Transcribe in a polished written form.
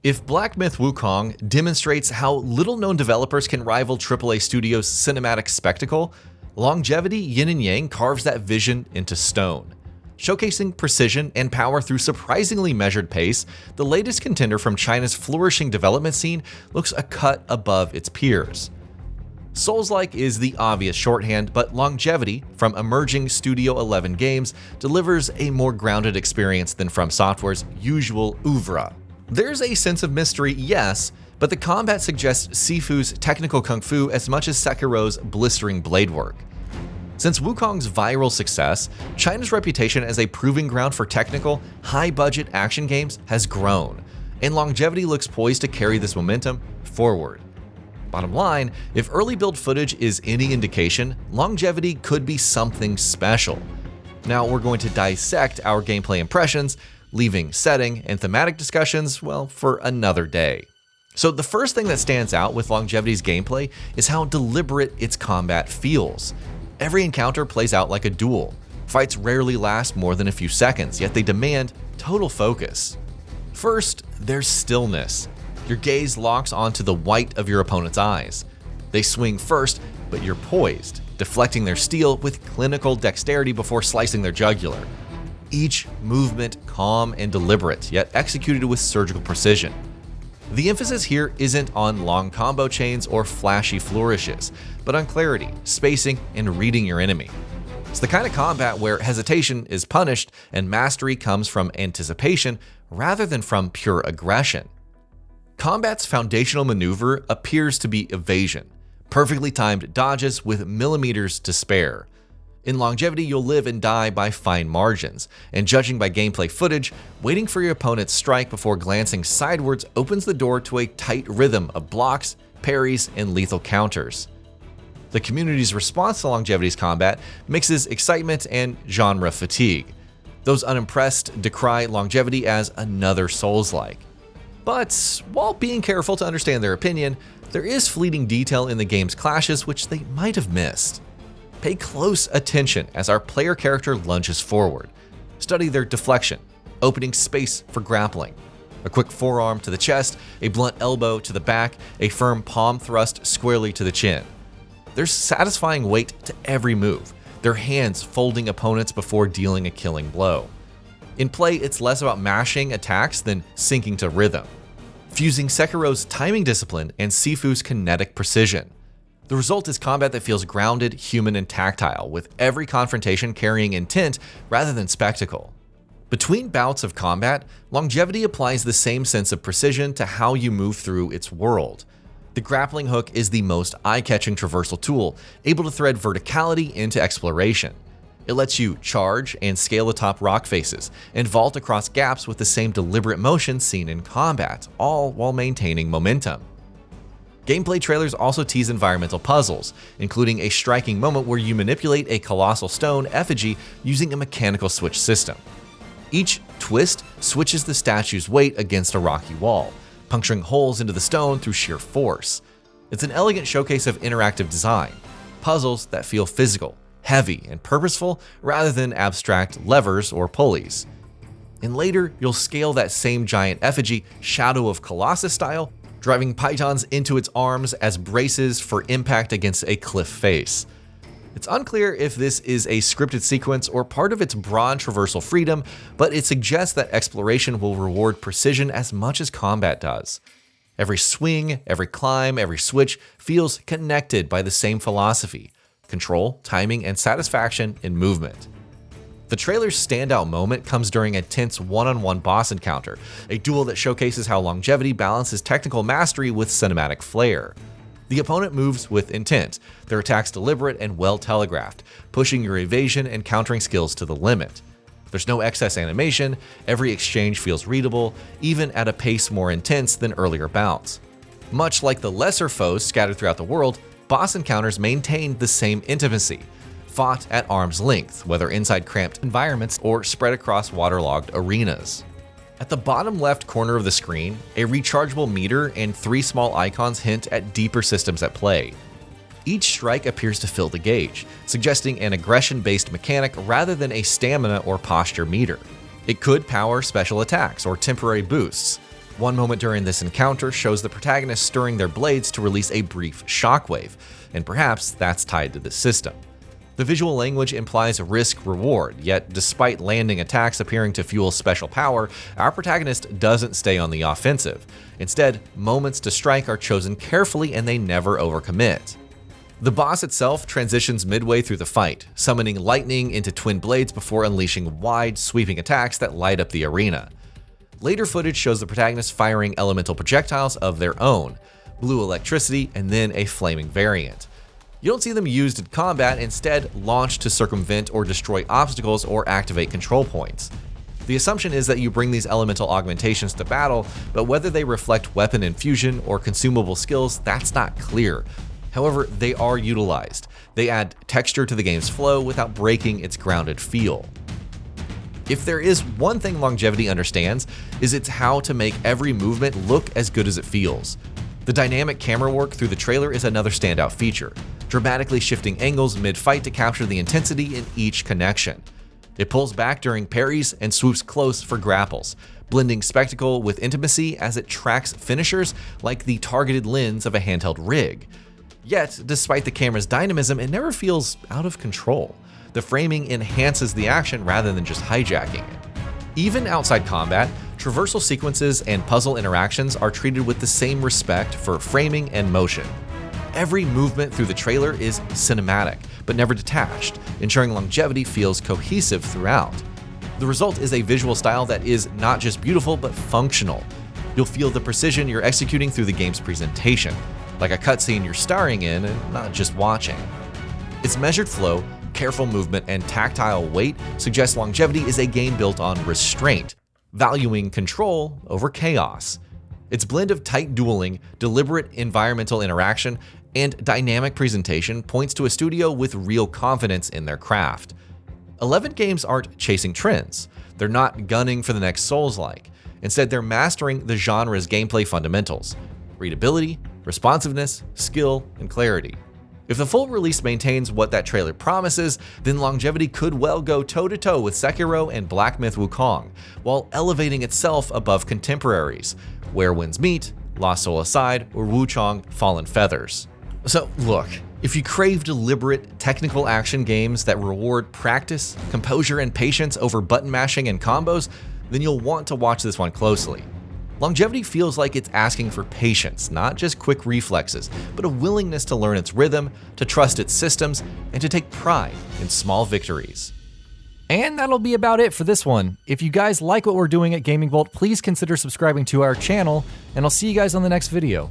If Black Myth Wukong demonstrates how little-known developers can rival AAA studios' cinematic spectacle, Longevity Yin and Yang carves that vision into stone. Showcasing precision and power through surprisingly measured pace, the latest contender from China's flourishing development scene looks a cut above its peers. Soulslike is the obvious shorthand, but Longevity, from emerging Studio 11 games, delivers a more grounded experience than FromSoftware's usual oeuvre. There's a sense of mystery, yes, but the combat suggests Sifu's technical kung fu as much as Sekiro's blistering blade work. Since Wukong's viral success, China's reputation as a proving ground for technical, high-budget action games has grown, and Longevity looks poised to carry this momentum forward. Bottom line, if early build footage is any indication, Longevity could be something special. Now we're going to dissect our gameplay impressions, leaving setting and thematic discussions, well, for another day. So the first thing that stands out with Longevity's gameplay is how deliberate its combat feels. Every encounter plays out like a duel. Fights rarely last more than a few seconds, yet they demand total focus. First, there's stillness. Your gaze locks onto the white of your opponent's eyes. They swing first, but you're poised, deflecting their steel with clinical dexterity before slicing their jugular. Each movement calm and deliberate, yet executed with surgical precision. The emphasis here isn't on long combo chains or flashy flourishes, but on clarity, spacing, and reading your enemy. It's the kind of combat where hesitation is punished and mastery comes from anticipation rather than from pure aggression. Combat's foundational maneuver appears to be evasion, perfectly timed dodges with millimeters to spare. In Longevity, you'll live and die by fine margins, and judging by gameplay footage, waiting for your opponent's strike before glancing sidewards opens the door to a tight rhythm of blocks, parries, and lethal counters. The community's response to Longevity's combat mixes excitement and genre fatigue. Those unimpressed decry Longevity as another Soulslike. But while being careful to understand their opinion, there is fleeting detail in the game's clashes which they might have missed. Pay close attention as our player character lunges forward. Study their deflection, opening space for grappling. A quick forearm to the chest, a blunt elbow to the back, a firm palm thrust squarely to the chin. There's satisfying weight to every move, their hands folding opponents before dealing a killing blow. In play, it's less about mashing attacks than syncing to rhythm, fusing Sekiro's timing discipline and Sifu's kinetic precision. The result is combat that feels grounded, human, and tactile, with every confrontation carrying intent rather than spectacle. Between bouts of combat, Longevity applies the same sense of precision to how you move through its world. The grappling hook is the most eye-catching traversal tool, able to thread verticality into exploration. It lets you charge and scale atop rock faces, and vault across gaps with the same deliberate motion seen in combat, all while maintaining momentum. Gameplay trailers also tease environmental puzzles, including a striking moment where you manipulate a colossal stone effigy using a mechanical switch system. Each twist switches the statue's weight against a rocky wall, puncturing holes into the stone through sheer force. It's an elegant showcase of interactive design, puzzles that feel physical, heavy, and purposeful rather than abstract levers or pulleys. And later, you'll scale that same giant effigy, Shadow of Colossus style, driving pythons into its arms as braces for impact against a cliff face. It's unclear if this is a scripted sequence or part of its broad traversal freedom, but it suggests that exploration will reward precision as much as combat does. Every swing, every climb, every switch feels connected by the same philosophy: control, timing, and satisfaction in movement. The trailer's standout moment comes during a tense one-on-one boss encounter, a duel that showcases how Longevity balances technical mastery with cinematic flair. The opponent moves with intent, their attacks deliberate and well telegraphed, pushing your evasion and countering skills to the limit. There's no excess animation, every exchange feels readable, even at a pace more intense than earlier bouts. Much like the lesser foes scattered throughout the world, boss encounters maintain the same intimacy, fought at arm's length, whether inside cramped environments or spread across waterlogged arenas. At the bottom left corner of the screen, a rechargeable meter and 3 small icons hint at deeper systems at play. Each strike appears to fill the gauge, suggesting an aggression-based mechanic rather than a stamina or posture meter. It could power special attacks or temporary boosts. One moment during this encounter shows the protagonist stirring their blades to release a brief shockwave, and perhaps that's tied to the system. The visual language implies risk-reward, yet despite landing attacks appearing to fuel special power, our protagonist doesn't stay on the offensive. Instead, moments to strike are chosen carefully and they never overcommit. The boss itself transitions midway through the fight, summoning lightning into twin blades before unleashing wide, sweeping attacks that light up the arena. Later footage shows the protagonist firing elemental projectiles of their own, blue electricity, and then a flaming variant. You don't see them used in combat, instead launched to circumvent or destroy obstacles or activate control points. The assumption is that you bring these elemental augmentations to battle, but whether they reflect weapon infusion or consumable skills, that's not clear. However, they are utilized. They add texture to the game's flow without breaking its grounded feel. If there is one thing Longevity understands, is it's how to make every movement look as good as it feels. The dynamic camera work through the trailer is another standout feature, dramatically shifting angles mid-fight to capture the intensity in each connection. It pulls back during parries and swoops close for grapples, blending spectacle with intimacy as it tracks finishers like the targeted lens of a handheld rig. Yet, despite the camera's dynamism, it never feels out of control. The framing enhances the action rather than just hijacking it. Even outside combat, traversal sequences and puzzle interactions are treated with the same respect for framing and motion. Every movement through the trailer is cinematic, but never detached, ensuring Longevity feels cohesive throughout. The result is a visual style that is not just beautiful, but functional. You'll feel the precision you're executing through the game's presentation, like a cutscene you're starring in and not just watching. Its measured flow, careful movement, and tactile weight suggest Longevity is a game built on restraint, valuing control over chaos. Its blend of tight dueling, deliberate environmental interaction, and dynamic presentation points to a studio with real confidence in their craft. 11 games aren't chasing trends. They're not gunning for the next Soulslike. Instead, they're mastering the genre's gameplay fundamentals: readability, responsiveness, skill, and clarity. If the full release maintains what that trailer promises, then Longevity could well go toe-to-toe with Sekiro and Black Myth Wukong, while elevating itself above contemporaries, Where Winds Meet, Lost Soul Aside, or Wuchang Fallen Feathers. So look, if you crave deliberate, technical action games that reward practice, composure, and patience over button mashing and combos, then you'll want to watch this one closely. Longevity feels like it's asking for patience, not just quick reflexes, but a willingness to learn its rhythm, to trust its systems, and to take pride in small victories. And that'll be about it for this one. If you guys like what we're doing at Gaming Vault, please consider subscribing to our channel, and I'll see you guys on the next video.